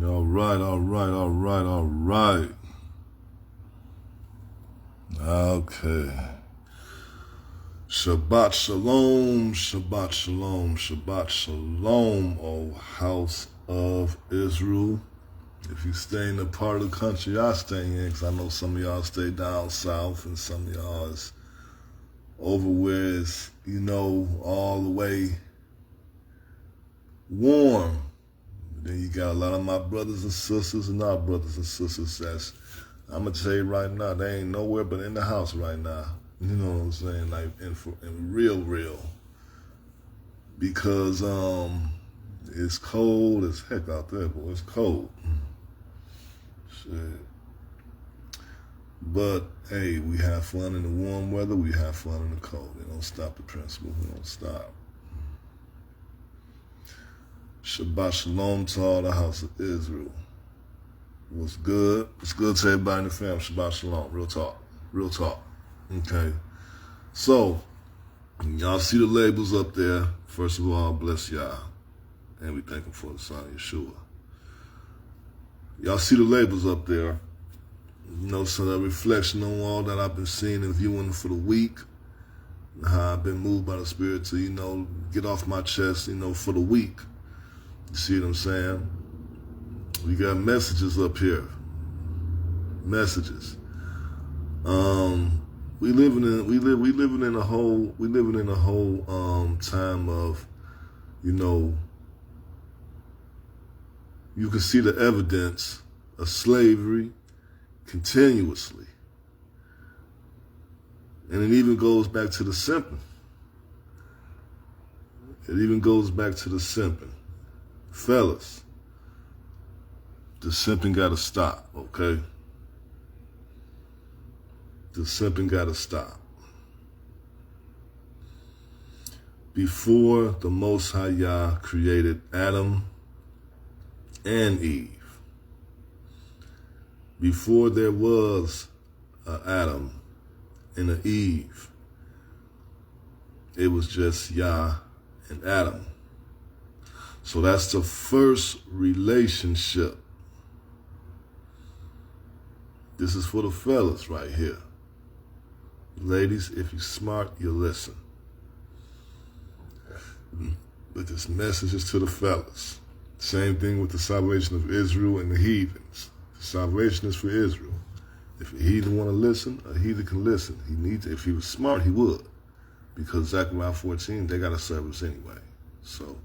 All right. Okay. Shabbat shalom, O house of Israel. If you stay in the part of the country I stay in, because I know some of y'all stay down south and some of y'all is over where it's, all the way warm. Then you got a lot of my brothers and sisters and our brothers and sisters that's, I'm going to tell you right now, they ain't nowhere but in the house right now. You know what I'm saying? Like, in real. Because it's cold as heck out there, boy. It's cold. Shit. But, hey, we have fun in the warm weather. We have fun in the cold. They don't stop the principle. We don't stop. Shabbat shalom to all the house of Israel. What's good? What's good to everybody in the family? Shabbat shalom. Real talk. Okay. So, y'all see the labels up there. First of all, bless y'all. And we thank him for the son Yeshua. Y'all see the labels up there. So that reflection on all that I've been seeing and viewing for the week. How I've been moved by the Spirit to, get off my chest, for the week. You see what I'm saying? We got messages up here. Messages. We living in a whole time of, you can see the evidence of slavery continuously. And it even goes back to the simping. Fellas, the simping gotta stop, okay? The simping gotta stop. Before the Most High Yah created Adam and Eve, before there was an Adam and an Eve, it was just Yah and Adam. So that's the first relationship. This is for the fellas right here. Ladies, if you're smart, you listen. But this message is to the fellas. Same thing with the salvation of Israel and the heathens. The salvation is for Israel. If a heathen want to listen, a heathen can listen. If he was smart, he would. Because Zechariah 14, they got a service anyway. So,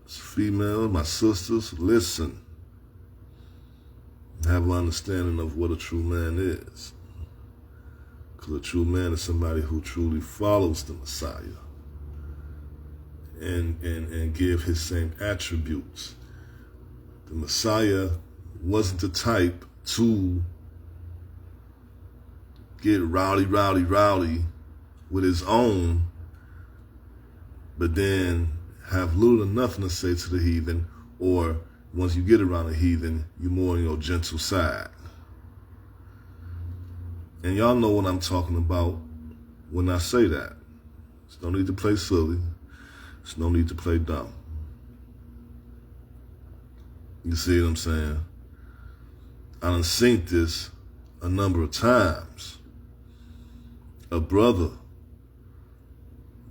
females, my sisters, listen. Have an understanding of what a true man is. Because a true man is somebody who truly follows the Messiah and give his same attributes. The Messiah wasn't the type to get rowdy with his own, but then have little or nothing to say to the heathen, or once you get around a heathen, you're more on your gentle side. And y'all know what I'm talking about when I say that. There's no need to play silly. There's no need to play dumb. You see what I'm saying? I done seen this a number of times. A brother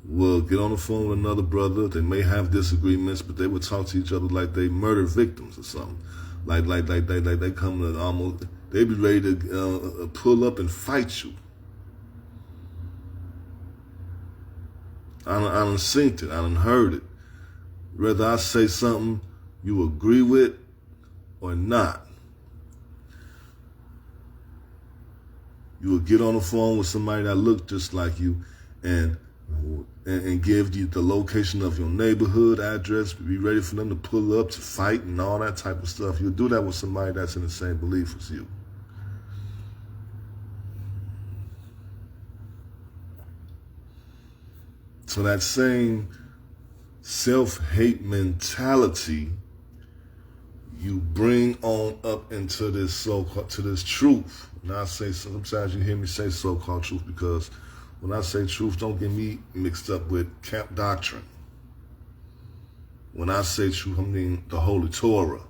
will get on the phone with another brother. They may have disagreements, but they will talk to each other like they murder victims or something. Like they come to almost, they be ready to pull up and fight you. I done seen it. I done heard it. Whether I say something you agree with or not, you will get on the phone with somebody that look just like you and give you the location of your neighborhood address, be ready for them to pull up to fight and all that type of stuff. You'll do that with somebody that's in the same belief as you. So that same self-hate mentality you bring on up into this so-called, to this truth. Now I say, sometimes you hear me say so-called truth because When I say truth, don't get me mixed up with camp doctrine. When I say truth, I mean the Holy Torah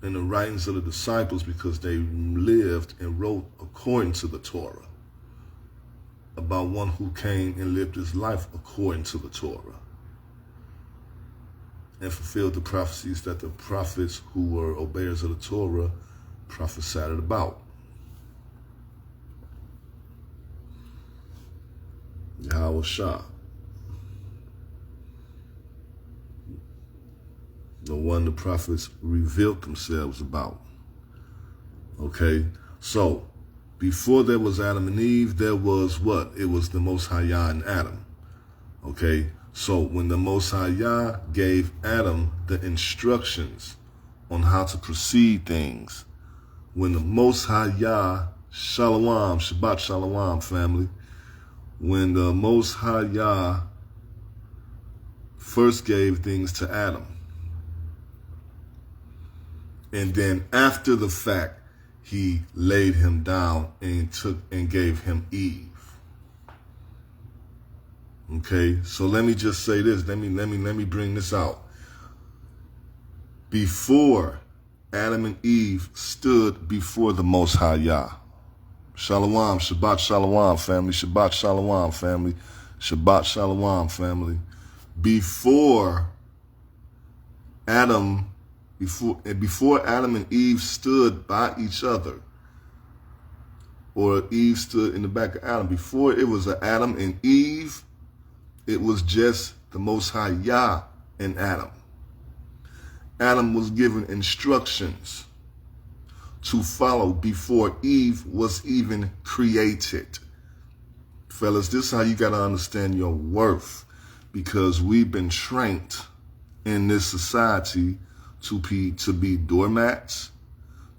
and the writings of the disciples, because they lived and wrote according to the Torah about one who came and lived his life according to the Torah and fulfilled the prophecies that the prophets who were obeyers of the Torah prophesied about. Yahweh Shah, the one the prophets revealed themselves about. Okay, so before there was Adam and Eve, there was what? It was the Most High Yah and Adam. Okay, so when the Most High Yah gave Adam the instructions on how to proceed things, when the Most High Yah, Shalom, Shabbat Shalom, family, when the Most High Yah first gave things to Adam, and then after the fact, he laid him down and took and gave him Eve. Okay, so let me just say this. Let me bring this out. Before Adam and Eve stood before the Most High Yah. Shalom, Shabbat Shalom, family. Shabbat Shalom, family. Shabbat Shalom, family. Before Adam and Eve stood by each other, or Eve stood in the back of Adam, before it was Adam and Eve, it was just the Most High Yah and Adam. Adam was given instructions to follow before Eve was even created. Fellas, this is how you got to understand your worth, because we've been trained in this society to be doormats,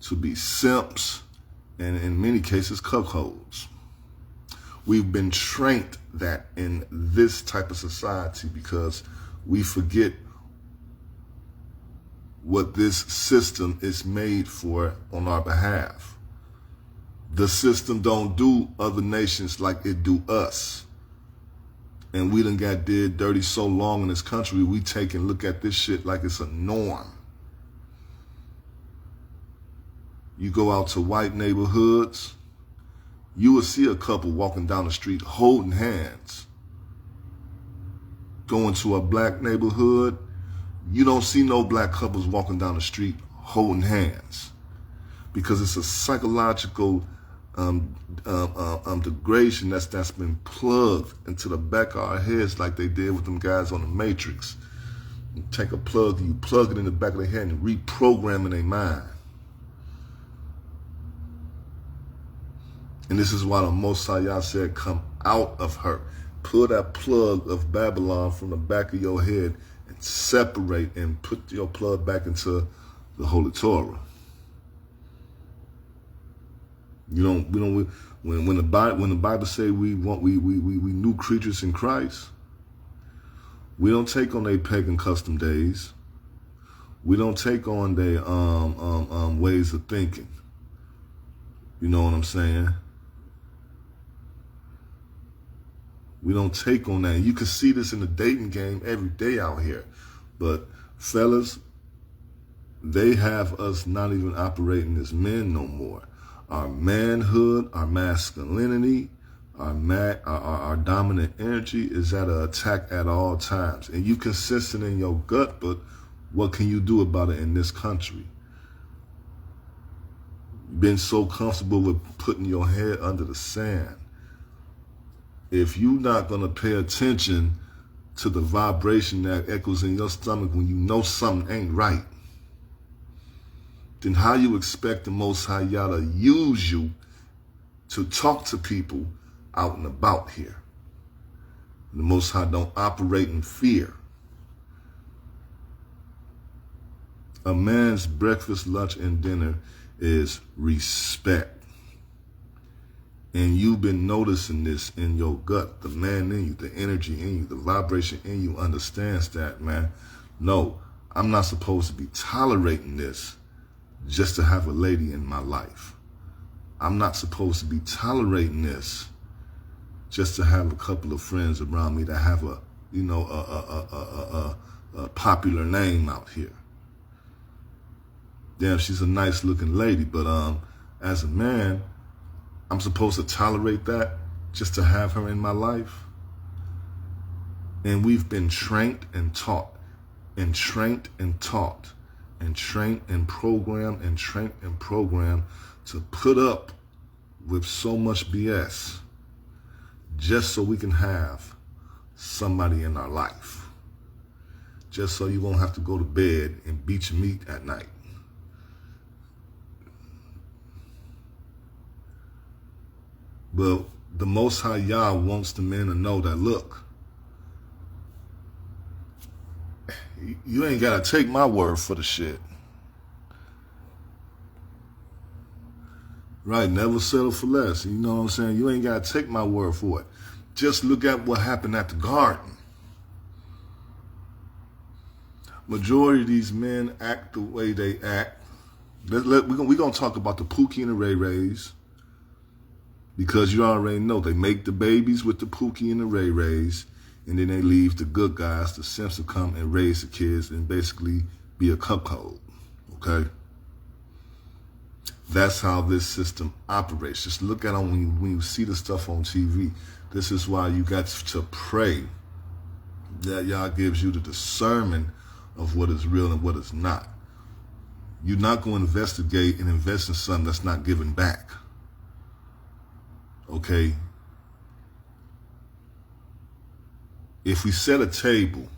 to be simps, and in many cases, cuckolds. We've been trained that in this type of society because we forget what this system is made for on our behalf. The system don't do other nations like it do us. And we done got did dirty so long in this country, we take and look at this shit like it's a norm. You go out to white neighborhoods, you will see a couple walking down the street holding hands. Going to a black neighborhood, you don't see no black couples walking down the street holding hands, because it's a psychological degradation that's been plugged into the back of our heads, like they did with them guys on the Matrix. You take a plug, you plug it in the back of their head and reprogram in their mind. And this is why the Most High Yah said, come out of her. Pull that plug of Babylon from the back of your head and separate and put your plug back into the Holy Torah. When the Bible say we new creatures in Christ, we don't take on their pagan custom days. We don't take on their ways of thinking. You know what I'm saying? We don't take on that. You can see this in the dating game every day out here. But fellas, they have us not even operating as men no more. Our manhood, our masculinity, our dominant energy is at an attack at all times. And you can sense it in your gut, but what can you do about it in this country? You've been so comfortable with putting your head under the sand. If you're not going to pay attention to the vibration that echoes in your stomach when you know something ain't right, then how you expect the Most High Yah to use you to talk to people out and about here? The Most High don't operate in fear. A man's breakfast, lunch, and dinner is respect. And you've been noticing this in your gut. The man in you, the energy in you, the vibration in you understands that, man. No, I'm not supposed to be tolerating this just to have a lady in my life. I'm not supposed to be tolerating this just to have a couple of friends around me that have a, you know, a popular name out here. Damn, she's a nice looking lady, but as a man, I'm supposed to tolerate that just to have her in my life? And we've been trained and taught, and trained and taught, and trained and programmed, and trained and programmed to put up with so much BS just so we can have somebody in our life. Just so you won't have to go to bed and beat your meat at night. But the Most High Yah wants the men to know that, look, you ain't got to take my word for the shit. Right, never settle for less. You know what I'm saying? You ain't got to take my word for it. Just look at what happened at the garden. Majority of these men act the way they act. We're going to talk about the Pookie and the Ray Rays, because you already know they make the babies with the Pookie and the Ray Rays, and then they leave the good guys, the simps, to come and raise the kids and basically be a cuckold, okay? That's how this system operates. Just look at it when you see the stuff on TV. This is why you got to pray that Yah gives you the discernment of what is real and what is not. You're not going to investigate and invest in something that's not giving back. Okay? If we set a table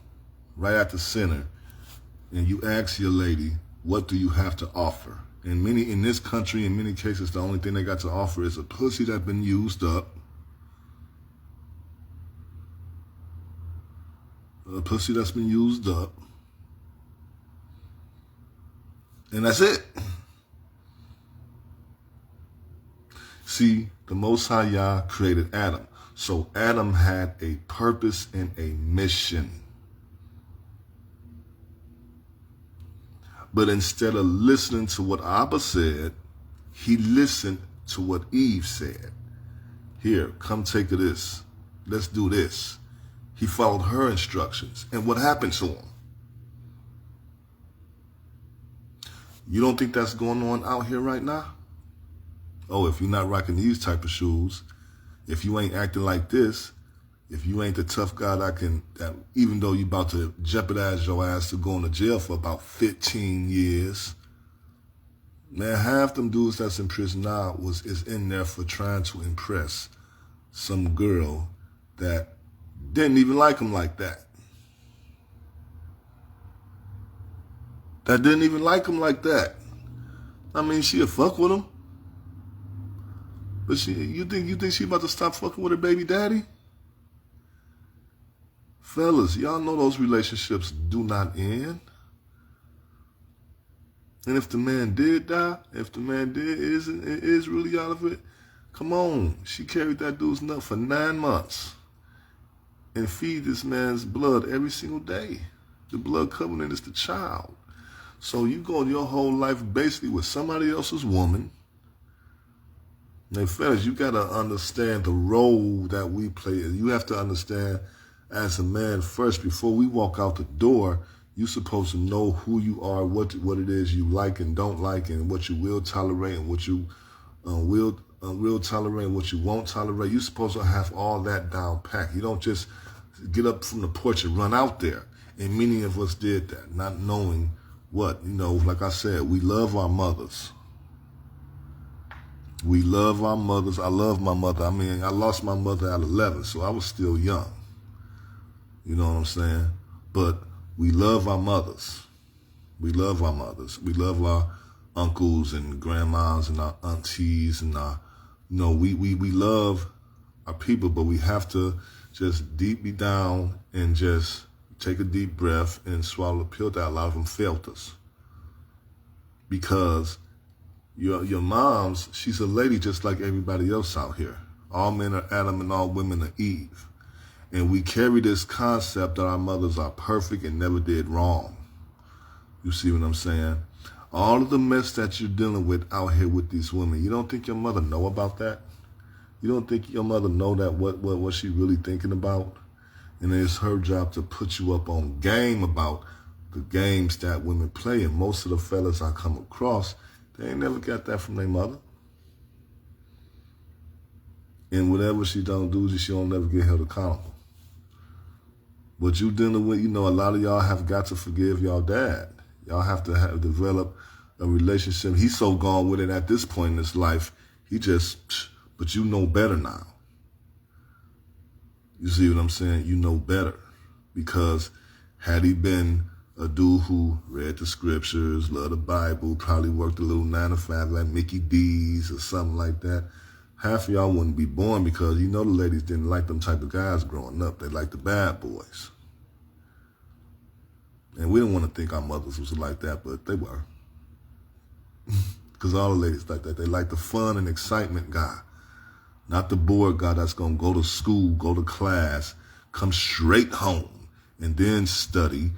right at the center and you ask your lady, what do you have to offer? And in this country, in many cases, the only thing they got to offer is a pussy that's been used up. A pussy that's been used up. And that's it. See, the Most High Yah created Adam. So Adam had a purpose and a mission. But instead of listening to what Abba said, he listened to what Eve said. Here, come take this. Let's do this. He followed her instructions. And what happened to him? You don't think that's going on out here right now? Oh, if you're not rocking these type of shoes, if you ain't acting like this, if you ain't the tough guy that even though you about to jeopardize your ass to going to jail for about 15 years, man, half them dudes that's in prison now is in there for trying to impress some girl that didn't even like him like that. That didn't even like him like that. I mean, she'll fuck with him. But you think she about to stop fucking with her baby daddy? Fellas, y'all know those relationships do not end. And if the man did die, if the man is really out of it, come on. She carried that dude's nut for 9 months and feed this man's blood every single day. The blood covenant is the child. So you go your whole life basically with somebody else's woman. Now, fellas, you got to understand the role that we play. You have to understand as a man first, before we walk out the door, you're supposed to know who you are, what it is you like and don't like, and what you will tolerate and what you will tolerate and what you won't tolerate. You're supposed to have all that down packed. You don't just get up from the porch and run out there. And many of us did that, not knowing what, like I said, we love our mothers. We love our mothers. I love my mother. I mean, I lost my mother at 11, so I was still young. You know what I'm saying? But we love our mothers. We love our mothers. We love our uncles and grandmas and our aunties and our, we love our people, but we have to just deep down and just take a deep breath and swallow the pill that a lot of them failed us. Because your mom's, she's a lady just like everybody else out here. All men are Adam and all women are Eve. And we carry this concept that our mothers are perfect and never did wrong. You see what I'm saying? All of the mess that you're dealing with out here with these women, you don't think your mother know about that? You don't think your mother know that what she really thinking about? And it's her job to put you up on game about the games that women play. And most of the fellas I come across, they ain't never got that from their mother. And whatever she don't do, she don't never get held accountable. But you dealing with, a lot of y'all have got to forgive y'all dad. Y'all have to develop a relationship. He's so gone with it at this point in his life. But you know better now. You see what I'm saying? You know better. Because had he been a dude who read the scriptures, loved the Bible, probably worked a little 9 to 5 like Mickey D's or something like that, half of y'all wouldn't be born, because the ladies didn't like them type of guys growing up. They liked the bad boys. And we didn't want to think our mothers was like that, but they were. Because all the ladies like that. They like the fun and excitement guy. Not the bored guy that's going to go to school, go to class, come straight home, and then study.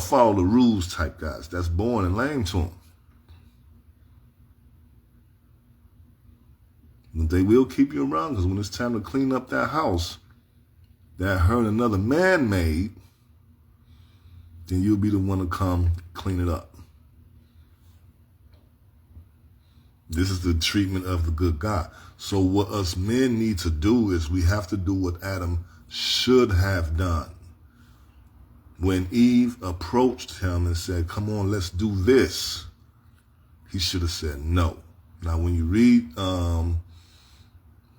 Follow the rules type guys. That's boring and lame to them. But they will keep you around, because when it's time to clean up that house that her and another man made, then you'll be the one to come clean it up. This is the treatment of the good guy. So what us men need to do is we have to do what Adam should have done. When Eve approached him and said, come on, let's do this, he should have said no. Now, when you read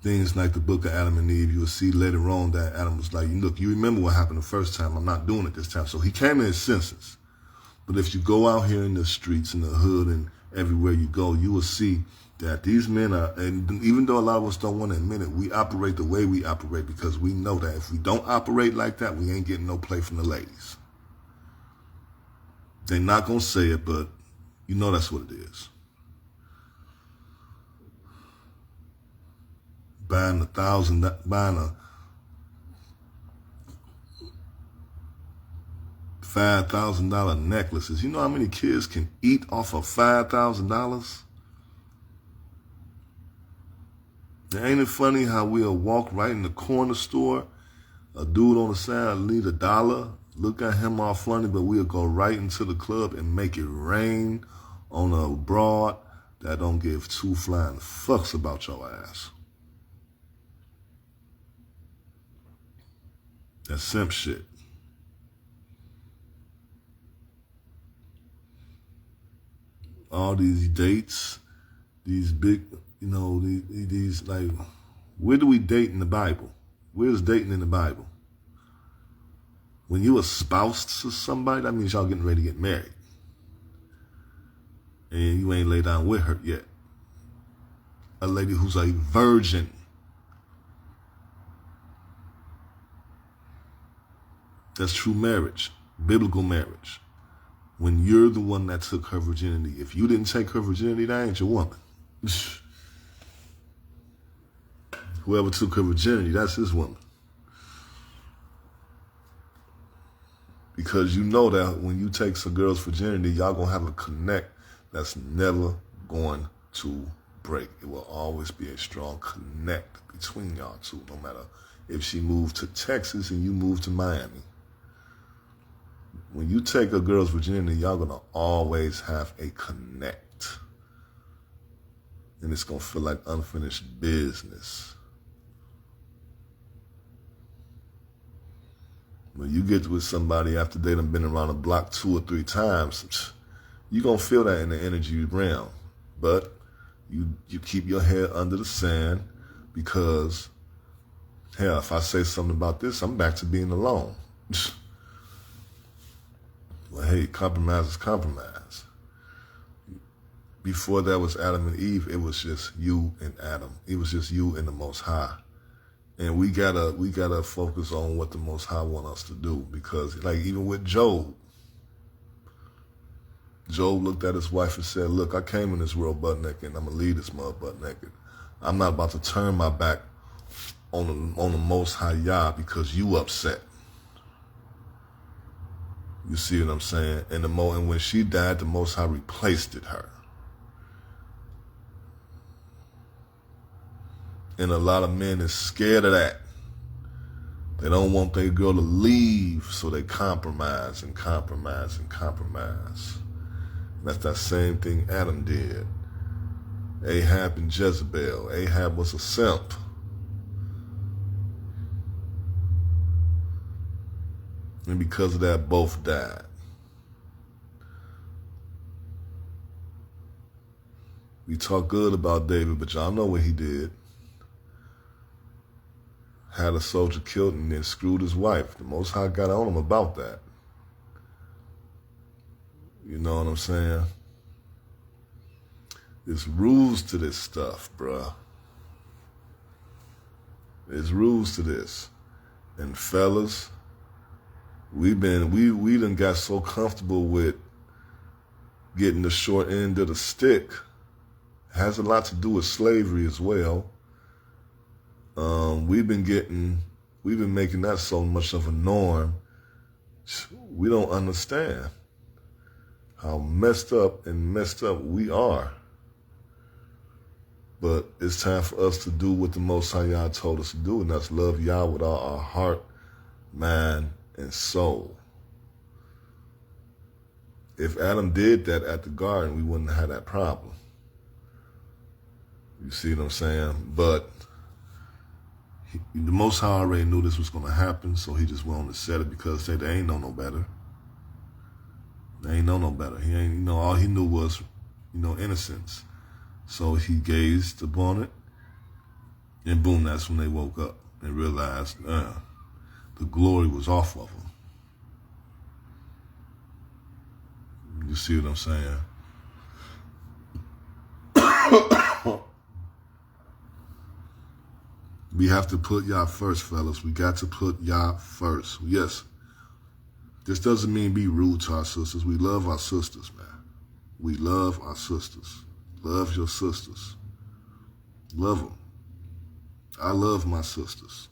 things like the book of Adam and Eve, you will see later on that Adam was like, look, you remember what happened the first time. I'm not doing it this time. So he came to his senses. But if you go out here in the streets, in the hood, and everywhere you go, you will see that these men are, and even though a lot of us don't want to admit it, we operate the way we operate because we know that if we don't operate like that, we ain't getting no play from the ladies. They're not going to say it, but that's what it is. Buying a $5,000 necklaces. You know how many kids can eat off of $5,000? Ain't it funny how we'll walk right in the corner store, a dude on the side need $1, look at him all funny, but we'll go right into the club and make it rain on a broad that don't give two flying fucks about your ass. That's simp shit. All these dates, these big, these like, where do we date in the Bible? Where's dating in the Bible? When you espoused to somebody, that means y'all getting ready to get married. And you ain't laid down with her yet. A lady who's a virgin. That's true marriage, biblical marriage. When you're the one that took her virginity. If you didn't take her virginity, that ain't your woman. Whoever took her virginity, that's his woman. Because you know that when you take some girl's virginity, y'all gonna have a connect that's never going to break. It will always be a strong connect between y'all two, no matter if she moved to Texas and you moved to Miami. When you take a girl's virginity, y'all gonna always have a connect. And it's gonna feel like unfinished business. When you get with somebody after they done been around the block 2 or 3 times, you're gonna feel that in the energy realm. But you keep your head under the sand because, hell, if I say something about this, I'm back to being alone. Well, hey, compromise is compromise. Before that was Adam and Eve, it was just you and Adam. It was just you and the Most High. And we gotta focus on what the Most High want us to do. Because like even with Job looked at his wife and said, look, I came in this world butt naked and I'm gonna leave this mother butt naked. I'm not about to turn my back on the Most High Yah because you upset. You see what I'm saying? And when she died, the Most High replaced her. And a lot of men is scared of that. They don't want their girl to leave, so they compromise and compromise and compromise. And that's that same thing Adam did. Ahab and Jezebel. Ahab was a simp. And because of that, both died. We talk good about David, but y'all know what he did. Had a soldier killed and then screwed his wife. The Most High got on him about that. You know what I'm saying? There's rules to this stuff, bruh. There's rules to this. And fellas, we done got so comfortable with getting the short end of the stick. It has a lot to do with slavery as well. We've been making that so much of a norm. We don't understand how messed up we are. But it's time for us to do what the Most High Yah told us to do, and that's love Yah with all our heart, mind, and soul. If Adam did that at the garden, we wouldn't have that problem. You see what I'm saying? But the Most High already knew this was going to happen, so he just wanted to set it because they ain't know no better. They ain't know no better. He ain't, all he knew was, innocence. So he gazed upon it, and boom, that's when they woke up and realized the glory was off of them. You see what I'm saying? We have to put Yah first, fellas. We got to put Yah first. Yes, this doesn't mean be rude to our sisters. We love our sisters, man. We love our sisters. Love your sisters. Love them. I love my sisters.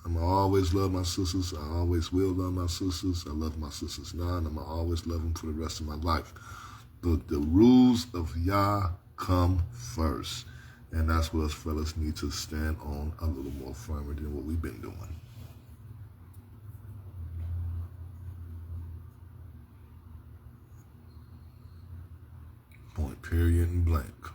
I'm going to always love my sisters. I always will love my sisters. I love my sisters now, and I'm going to always love them for the rest of my life. But the rules of Yah come first. And that's what us fellas need to stand on a little more firmer than what we've been doing. Point, period, and blank.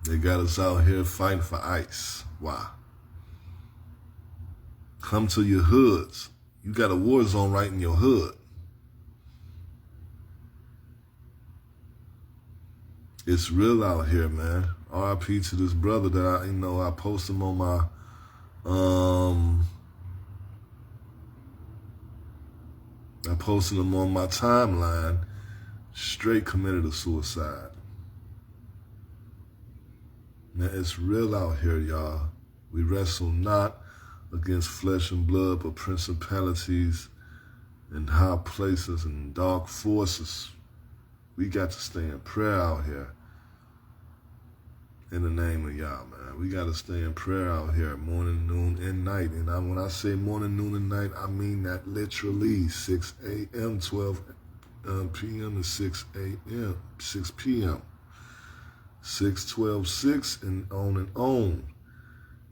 They got us out here fighting for ice. Why? Come to your hoods. You got a war zone right in your hood. It's real out here, man. RIP to this brother that I post him on my I posted him on my timeline. Straight committed a suicide. Now it's real out here, y'all. We wrestle not against flesh and blood, but principalities and high places and dark forces. We got to stay in prayer out here. In the name of Yah, man. We got to stay in prayer out here morning, noon, and night. And when I say morning, noon, and night, I mean that literally 6 a.m., 12 p.m. and 6 a.m., 6 p.m. 6, 12, 6, and on.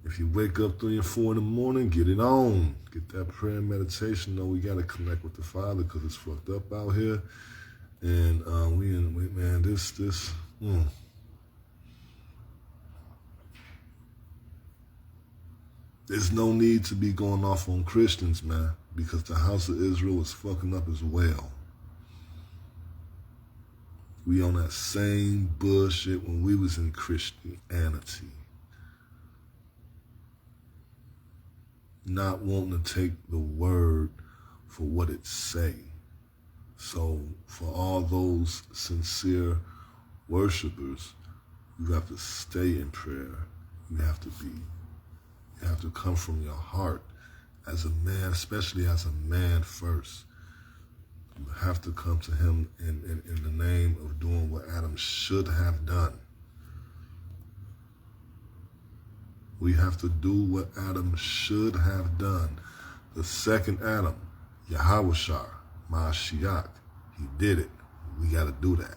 If you wake up 3 and 4 in the morning, get it on. Get that prayer and meditation. No, we got to connect with the Father because it's fucked up out here. And there's no need to be going off on Christians, man, because the house of Israel is fucking up as well. We on that same bullshit when we was in Christianity. Not wanting to take the word for what it say. So for all those sincere worshipers, you have to stay in prayer. You have to come from your heart as a man, especially as a man first. You have to come to him in the name of doing what Adam should have done. We have to do what Adam should have done. The second Adam, Yahushua, Mashiach, he did it. We got to do that.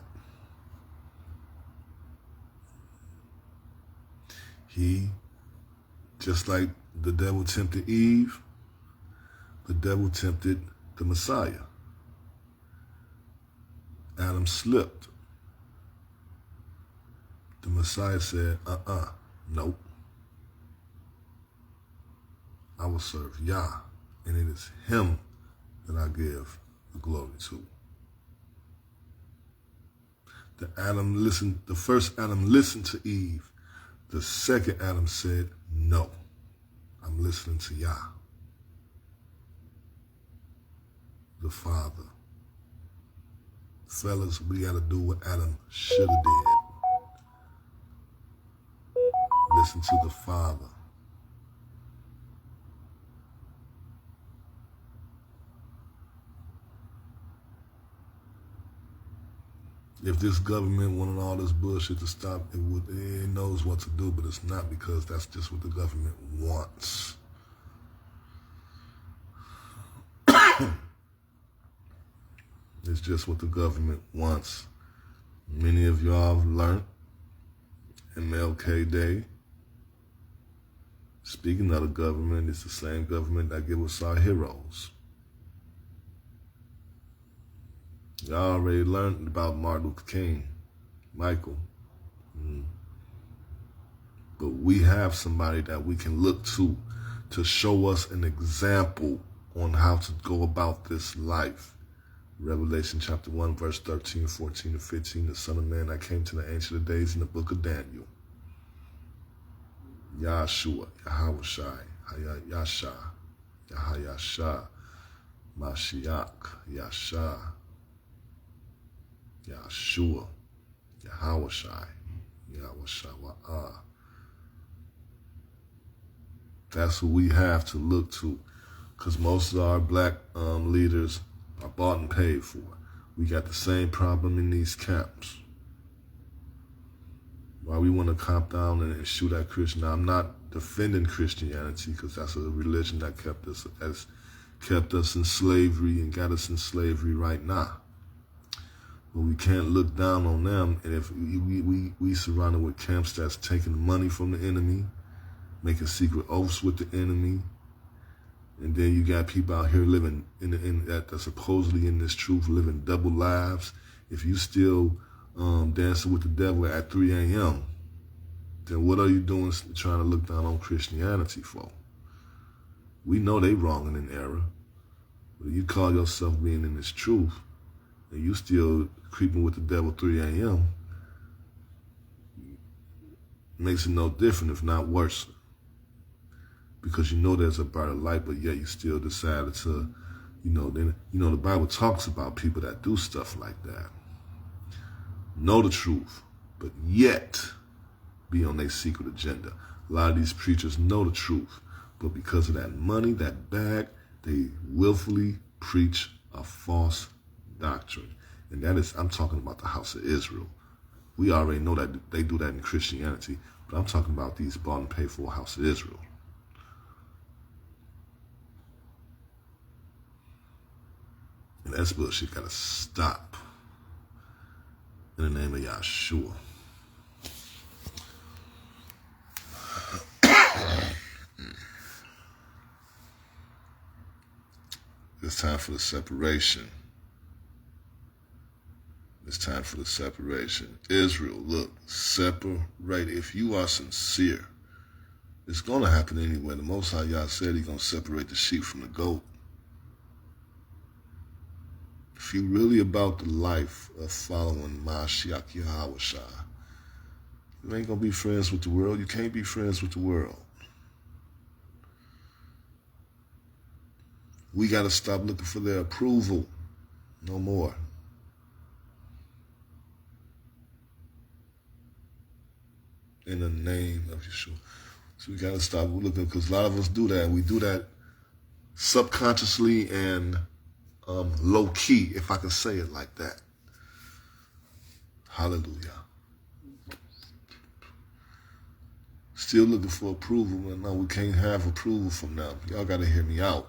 He, just like the devil tempted Eve, the devil tempted the Messiah. Adam slipped. The Messiah said, nope. I will serve Yah, and it is him that I give the glory to. The first Adam listened to Eve. The second Adam said, no, I'm listening to Yah, the Father. Fellas, we got to do what Adam should have did. Listen to the Father. If this government wanted all this bullshit to stop, it knows what to do, but it's not, because that's just what the government wants. It's just what the government wants. Many of y'all have learned MLK Day. Speaking of the government, it's the same government that gave us our heroes. Y'all already learned about Martin Luther King, Michael. But we have somebody that we can look to show us an example on how to go about this life. Revelation chapter 1, verse 13, 14, and 15, the Son of Man that came to the Ancient of Days in the book of Daniel. Yahshua, Yahushai, Yasha, Yahayasha, Mashiach, Yasha, Yahshua, Yahushai, Yahushua. That's who we have to look to, because most of our black leaders are bought and paid for. We got the same problem in these camps. Why we want to cop down and shoot at Christians. Now, I'm not defending Christianity, because that's a religion that kept us in slavery and got us in slavery right now. But we can't look down on them. And if we surrounded with camps that's taking money from the enemy, making secret oaths with the enemy, and then you got people out here living that supposedly in this truth, living double lives. If you still dancing with the devil at 3 a.m., then what are you doing trying to look down on Christianity for? We know they wrong and in error. But you call yourself being in this truth, and you still creeping with the devil 3 a.m., makes it no different, if not worse. Because you know there's a brighter light, but yet you still decided to, the Bible talks about people that do stuff like that. Know the truth, but yet be on their secret agenda. A lot of these preachers know the truth, but because of that money, that bag, they willfully preach a false doctrine. And that is, I'm talking about the house of Israel. We already know that they do that in Christianity, but I'm talking about these bought and paid for house of Israel. And that bullshit gotta stop. In the name of Yahshua. It's time for the separation. It's time for the separation. Israel, look, separate. If you are sincere, it's going to happen anyway. The Most High Yah said He's going to separate the sheep from the goat. If you're really about the life of following Mashiach Yahushua, you ain't going to be friends with the world. You can't be friends with the world. We got to stop looking for their approval. No more. In the name of Yeshua. So we got to stop looking, because a lot of us do that. We do that subconsciously and low key, if I can say it like that. Hallelujah. It's still looking for approval. And no, we can't have approval from them. Y'all got to hear me out.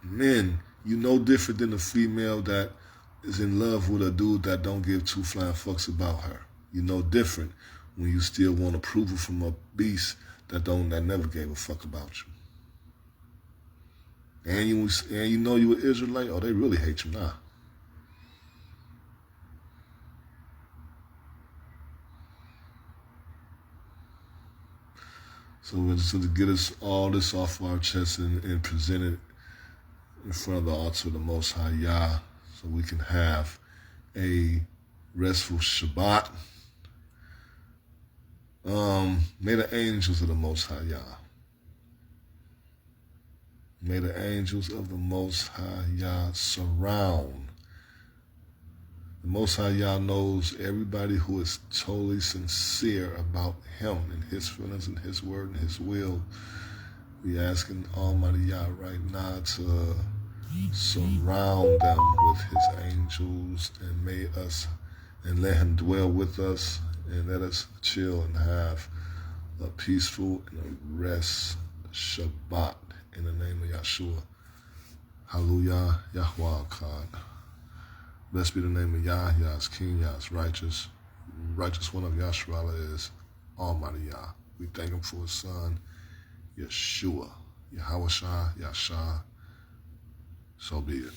Men, you no different than a female that is in love with a dude that don't give two flying fucks about her. You no different when you still want approval from a beast that never gave a fuck about you. And you know you an Israelite, oh, they really hate you now. So to get us all this off our chest and present it in front of the altar of the Most High Yah, so we can have a restful Shabbat. May the angels of the Most High Yah. May the angels of the Most High Yah surround. The Most High Yah knows everybody who is totally sincere about Him and His feelings and His word and His will. We asking Almighty Yah right now to surround them with His angels and let Him dwell with us and let us chill and have a peaceful and a rest Shabbat in the name of Yahshua. Hallelujah, Yahweh God. Blessed be the name of Yah. Yah is King, Yah is righteous. Righteous one of Yahshua is Almighty Yah. We thank Him for His Son, Yeshua. Yahweh Shah, Yahshua. So be it.